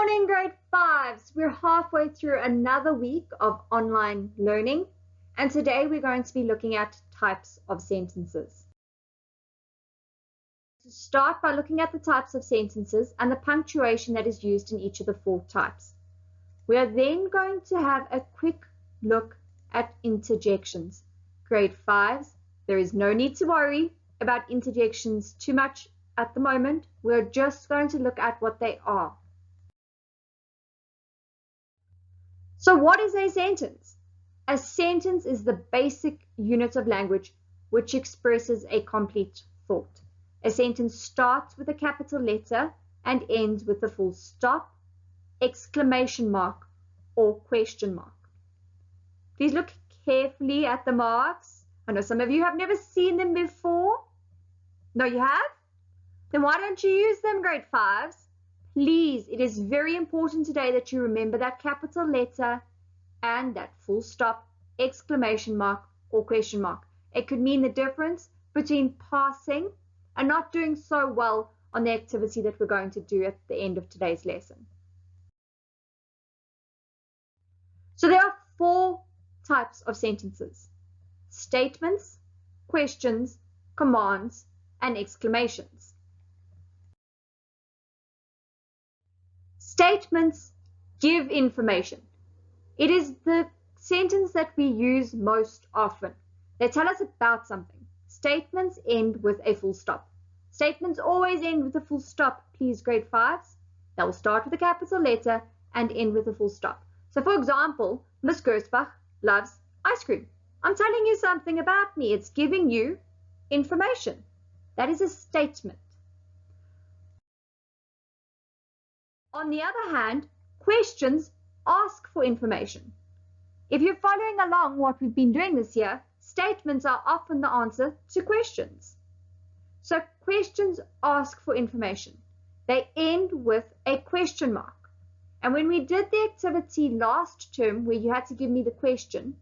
morning, grade 5s. We're halfway through another week of online learning, and today we're going to be looking at types of sentences. To start by looking at the types of sentences and the punctuation that is used in each of the 4 types. We are then going to have a quick look at interjections. Grade 5s, there is no need to worry about interjections too much at the moment. We're just going to look at what they are. So what is a sentence? A sentence is the basic unit of language which expresses a complete thought. A sentence starts with a capital letter and ends with a full stop, exclamation mark, or question mark. Please look carefully at the marks. I know some of you have never seen them before. No, you have? Then why don't you use them, grade 5s? Please, it is very important today that you remember that capital letter and that full stop, exclamation mark, or question mark. It could mean the difference between passing and not doing so well on the activity that we're going to do at the end of today's lesson. So there are 4 types of sentences: statements, questions, commands, and exclamations. Statements give information. It is the sentence that we use most often. They tell us about something. Statements end with a full stop. Statements always end with a full stop, please, grade 5s. They will start with a capital letter and end with a full stop. So, for example, Miss Gersbach loves ice cream. I'm telling you something about me. It's giving you information. That is a statement. On the other hand, questions ask for information. If you're following along what we've been doing this year, statements are often the answer to questions. So questions ask for information. They end with a question mark. And when we did the activity last term where you had to give me the question,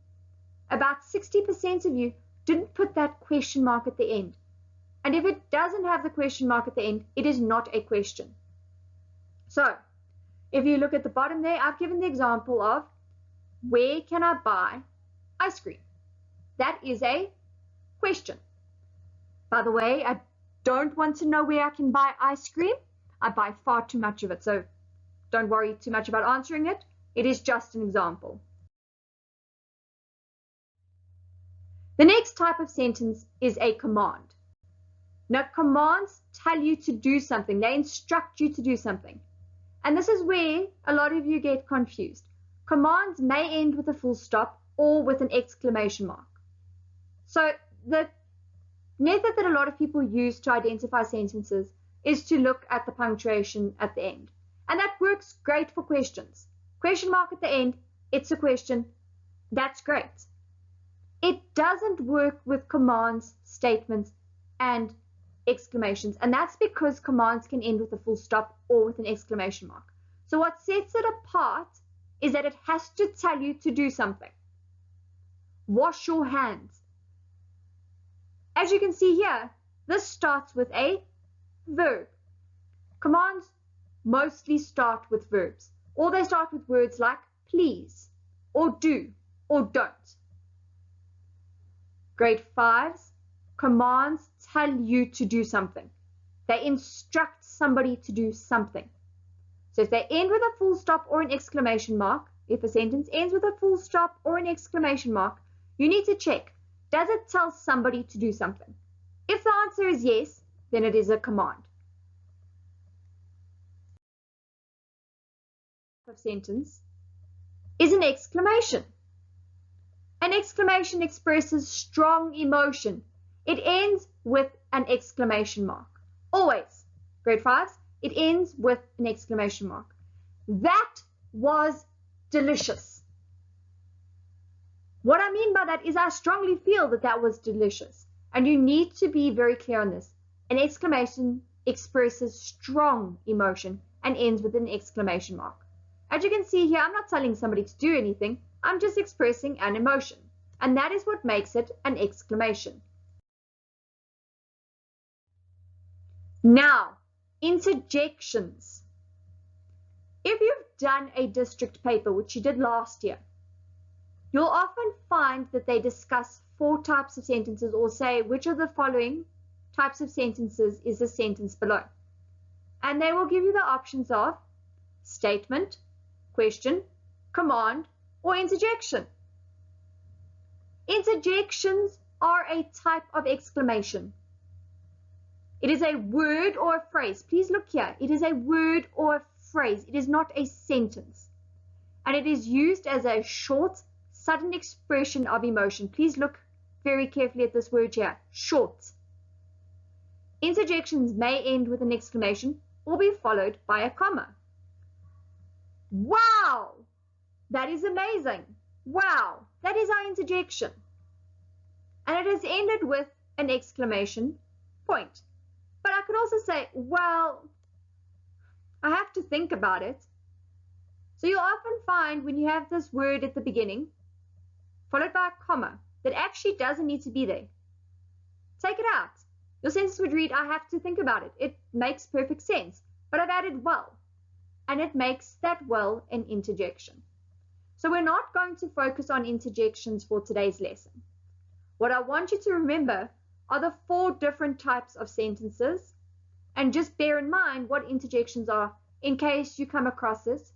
about 60% of you didn't put that question mark at the end. And if it doesn't have the question mark at the end, it is not a question. So, if you look at the bottom there, I've given the example of, where can I buy ice cream? That is a question. By the way, I don't want to know where I can buy ice cream. I buy far too much of it, so don't worry too much about answering it. It is just an example. The next type of sentence is a command. Now, commands tell you to do something. They instruct you to do something. And this is where a lot of you get confused. Commands may end with a full stop or with an exclamation mark. So the method that a lot of people use to identify sentences is to look at the punctuation at the end. And that works great for questions. Question mark at the end, it's a question. That's great. It doesn't work with commands, statements, and exclamations, and that's because commands can end with a full stop or with an exclamation mark. So what sets it apart is that it has to tell you to do something. Wash your hands. As you can see here, this starts with a verb. Commands mostly start with verbs, or they start with words like please, or do, or don't. Grade 5s, commands tell you to do something. They instruct somebody to do something. So if they end with a full stop or an exclamation mark, if a sentence ends with a full stop or an exclamation mark, you need to check, does it tell somebody to do something? If the answer is yes, then it is a command. Of sentence is an exclamation. An exclamation expresses strong emotion. It ends with an exclamation mark. Always. Grade 5s, it ends with an exclamation mark. That was delicious. What I mean by that is I strongly feel that that was delicious. And you need to be very clear on this. An exclamation expresses strong emotion and ends with an exclamation mark. As you can see here, I'm not telling somebody to do anything. I'm just expressing an emotion. And that is what makes it an exclamation. Now, interjections. If you've done a district paper, which you did last year, you'll often find that they discuss 4 types of sentences or say which of the following types of sentences is the sentence below. And they will give you the options of statement, question, command, or interjection. Interjections are a type of exclamation. It is a word or a phrase. Please look here. It is a word or a phrase. It is not a sentence. And it is used as a short, sudden expression of emotion. Please look very carefully at this word here, short. Interjections may end with an exclamation or be followed by a comma. Wow! That is amazing. Wow! That is our interjection. And it is ended with an exclamation point. But I could also say, well, I have to think about it. So you'll often find when you have this word at the beginning, followed by a comma, that actually doesn't need to be there. Take it out. Your sentence would read, I have to think about it. It makes perfect sense. But I've added well. And it makes that well an interjection. So we're not going to focus on interjections for today's lesson. What I want you to remember are the 4 different types of sentences, and just bear in mind what interjections are in case you come across this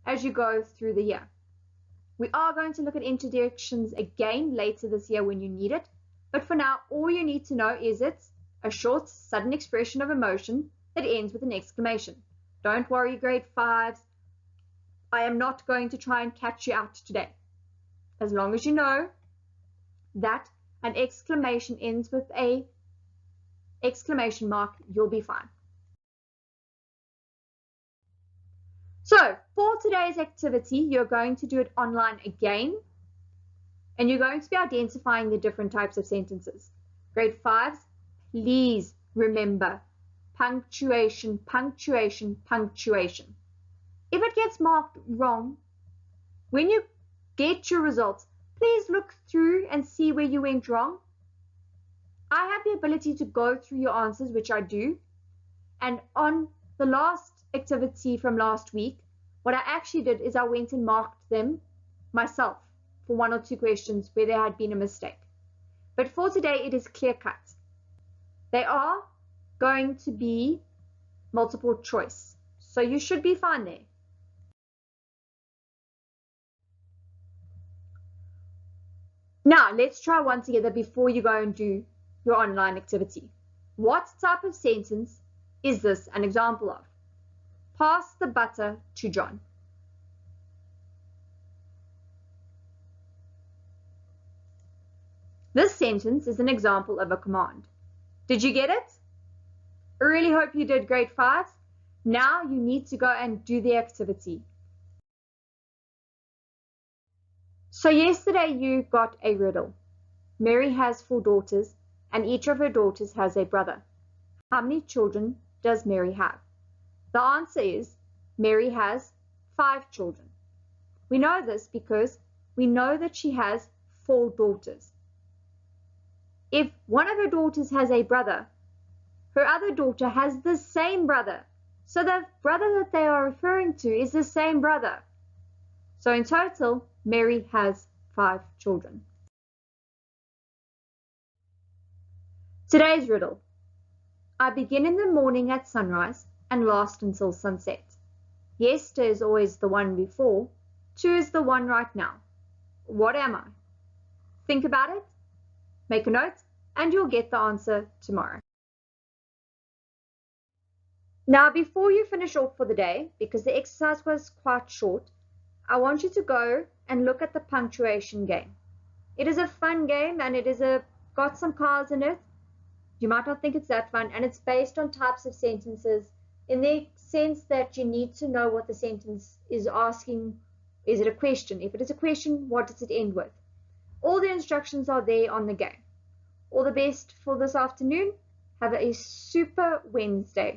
as you go through the year. We are going to look at interjections again later this year when you need it, but for now all you need to know is it's a short, sudden expression of emotion that ends with an exclamation. Don't worry, grade 5s, I am not going to try and catch you out today. As long as you know that an exclamation ends with a exclamation mark, you'll be fine. So for today's activity, you're going to do it online again, and you're going to be identifying the different types of sentences. Grade 5s, please remember punctuation, punctuation, punctuation. If it gets marked wrong, when you get your results, please look through and see where you went wrong. I have the ability to go through your answers, which I do. And on the last activity from last week, what I actually did is I went and marked them myself for 1 or 2 questions where there had been a mistake. But for today, it is clear cut. They are going to be multiple choice. So you should be fine there. Now, let's try one together before you go and do your online activity. What type of sentence is this an example of? Pass the butter to John. This sentence is an example of a command. Did you get it? I really hope you did, grade 5s. Now you need to go and do the activity. So yesterday you got a riddle. Mary has 4 daughters, and each of her daughters has a brother. How many children does Mary have? The answer is Mary has 5 children. We know this because we know that she has 4 daughters. If one of her daughters has a brother, her other daughter has the same brother. So the brother that they are referring to is the same brother. So in total, Mary has 5 children. Today's riddle. I begin in the morning at sunrise and last until sunset. Yesterday is always the one before. 2 is the one right now. What am I? Think about it, make a note, and you'll get the answer tomorrow. Now, before you finish off for the day, because the exercise was quite short, I want you to go and look at the punctuation game. It is a fun game, and it is got some cards in it. You might not think it's that fun, and it's based on types of sentences in the sense that you need to know what the sentence is asking. Is it a question? If it is a question, what does it end with? All the instructions are there on the game. All the best for this afternoon. Have a super Wednesday.